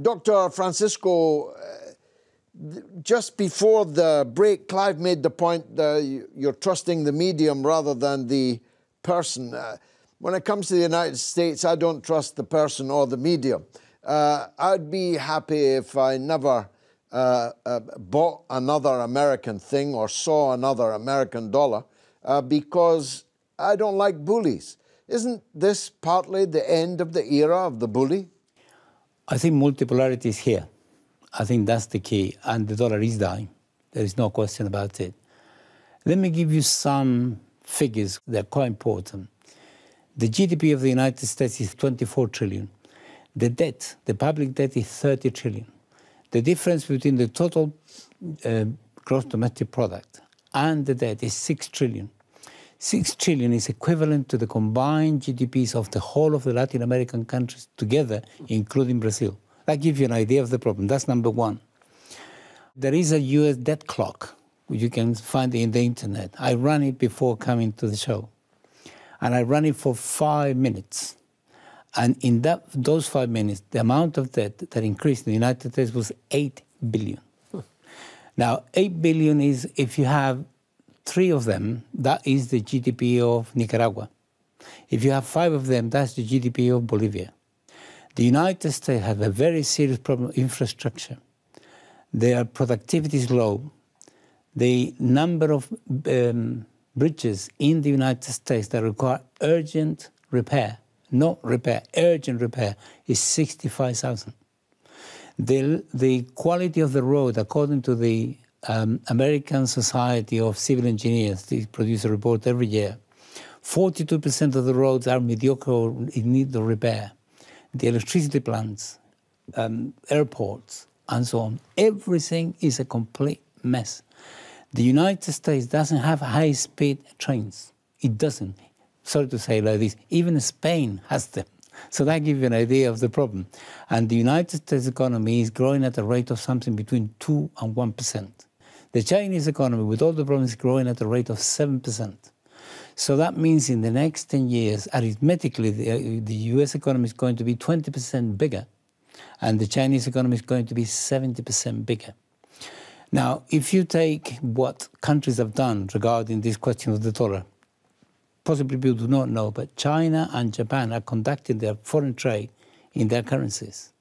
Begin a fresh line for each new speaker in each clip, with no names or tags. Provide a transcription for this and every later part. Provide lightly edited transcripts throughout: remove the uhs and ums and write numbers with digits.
Dr. Francisco, just before the break, Clive made the point that you're trusting the medium rather than the person. When it comes to the United States, I don't trust the person or the medium. I'd be happy if I never bought another American thing or saw another American dollar because I don't like bullies. Isn't this partly the end of the era of the bully?
I think multipolarity is here. I think that's the key, and the dollar is dying. There is no question about it. Let me give you some figures that are quite important. The GDP of the United States is 24 trillion. The debt, the public debt, is 30 trillion. The difference between the total gross domestic product and the debt is 6 trillion. 6 trillion is equivalent to the combined GDPs of the whole of the Latin American countries together, including Brazil. That gives you an idea of the problem. That's number one. There is a US debt clock, which you can find in the internet. I ran it before coming to the show. And I ran it for 5 minutes. And in those 5 minutes, the amount of debt that increased in the United States was 8 billion. Now, 8 billion is, if you have 3 of them, that is the GDP of Nicaragua. If you have 5 of them, that's the GDP of Bolivia. The United States have a very serious problem with infrastructure. Their productivity is low. The number of bridges in the United States that require urgent repair, not repair, urgent repair, is 65,000. The quality of the road, according to the American Society of Civil Engineers, they produce a report every year, 42% of the roads are mediocre or in need of repair. The electricity plants, airports, and so on. Everything is a complete mess. The United States doesn't have high-speed trains. It doesn't. Sorry to say like this. Even Spain has them. So that gives you an idea of the problem. And the United States economy is growing at a rate of something between 2 and 1%. The Chinese economy, with all the problems, is growing at a rate of 7%. So that means in the next 10 years, arithmetically, the US economy is going to be 20% bigger, and the Chinese economy is going to be 70% bigger. Now, if you take what countries have done regarding this question of the dollar, possibly people do not know, but China and Japan are conducting their foreign trade in their currencies.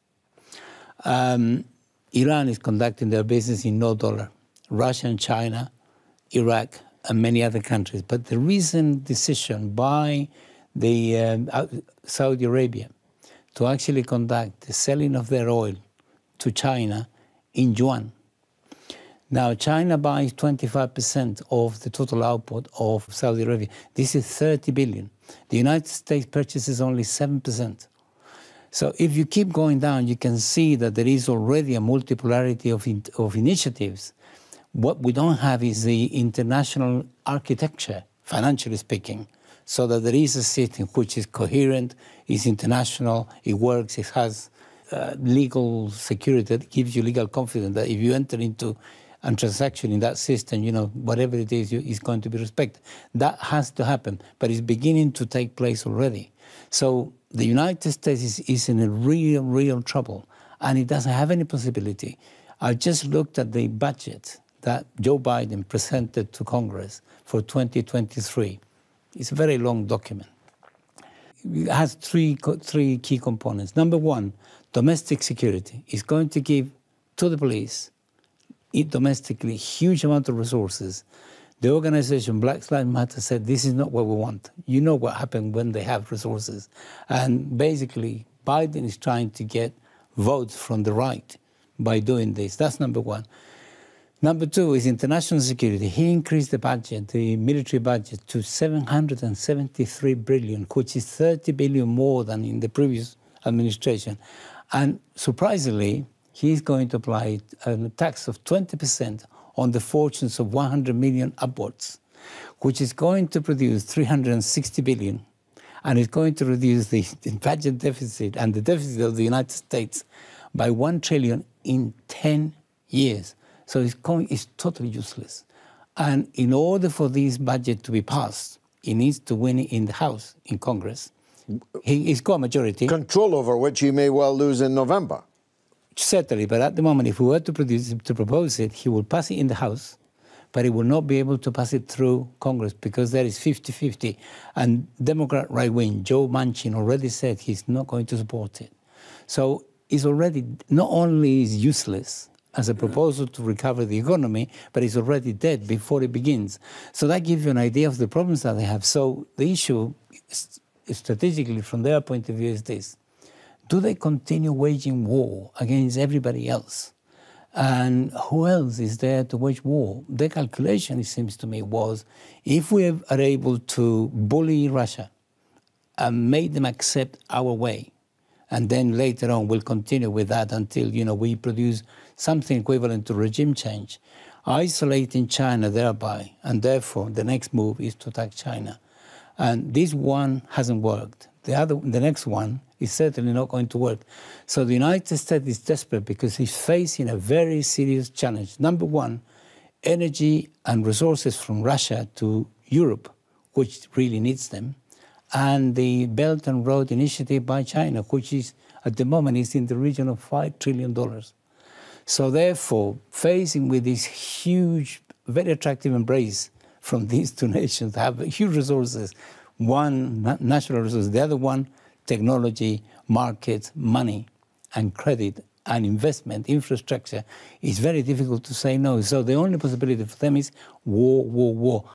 Iran is conducting their business in no dollar. Russia and China, Iraq, and many other countries. But the recent decision by the Saudi Arabia to actually conduct the selling of their oil to China in yuan. Now, China buys 25% of the total output of Saudi Arabia. This is 30 billion. The United States purchases only 7%. So if you keep going down, you can see that there is already a multipolarity of initiatives. What we don't have is the international architecture, financially speaking, so that there is a system which is coherent, is international, it works, it has legal security that gives you legal confidence that if you enter into a transaction in that system, you know, whatever it is going to be respected. That has to happen, but it's beginning to take place already. So the United States is in a real trouble, and it doesn't have any possibility. I just looked at the budget that Joe Biden presented to Congress for 2023. It's a very long document. It has three key components. Number one, domestic security. It's going to give to the police, domestically, huge amount of resources. The organization Black Lives Matter said, this is not what we want. You know what happened when they have resources. And basically, Biden is trying to get votes from the right by doing this. That's number one. Number two is international security. He increased the budget, the military budget, to $773 billion, which is 30 billion more than in the previous administration. And surprisingly, he's going to apply a tax of 20% on the fortunes of 100 million upwards, which is going to produce 360 billion, and is going to reduce the budget deficit and the deficit of the United States by 1 trillion in 10 years. So it's totally useless. And in order for this budget to be passed, he needs to win it in the House, in Congress. He's got a majority.
Control over which he may well lose in November.
Certainly, but at the moment, if we were to propose it, he will pass it in the House, but he will not be able to pass it through Congress because there is 50-50. And Democrat right-wing, Joe Manchin, already said he's not going to support it. So it's already, not only is useless as a proposal to recover the economy, but it's already dead before it begins. So that gives you an idea of the problems that they have. So the issue, strategically, from their point of view, is this. Do they continue waging war against everybody else? And who else is there to wage war? Their calculation, it seems to me, was if we are able to bully Russia and make them accept our way, and then later on we'll continue with that until, we produce something equivalent to regime change, isolating China thereby, and therefore the next move is to attack China. And this one hasn't worked. The next one is certainly not going to work. So the United States is desperate because it's facing a very serious challenge. Number one, energy and resources from Russia to Europe, which really needs them, and the Belt and Road Initiative by China, which is, at the moment, is in the region of $5 trillion. So therefore, facing with this huge, very attractive embrace from these two nations, have huge resources, one, natural resources, the other one, technology, markets, money, and credit, and investment, infrastructure, is very difficult to say no. So the only possibility for them is war, war, war.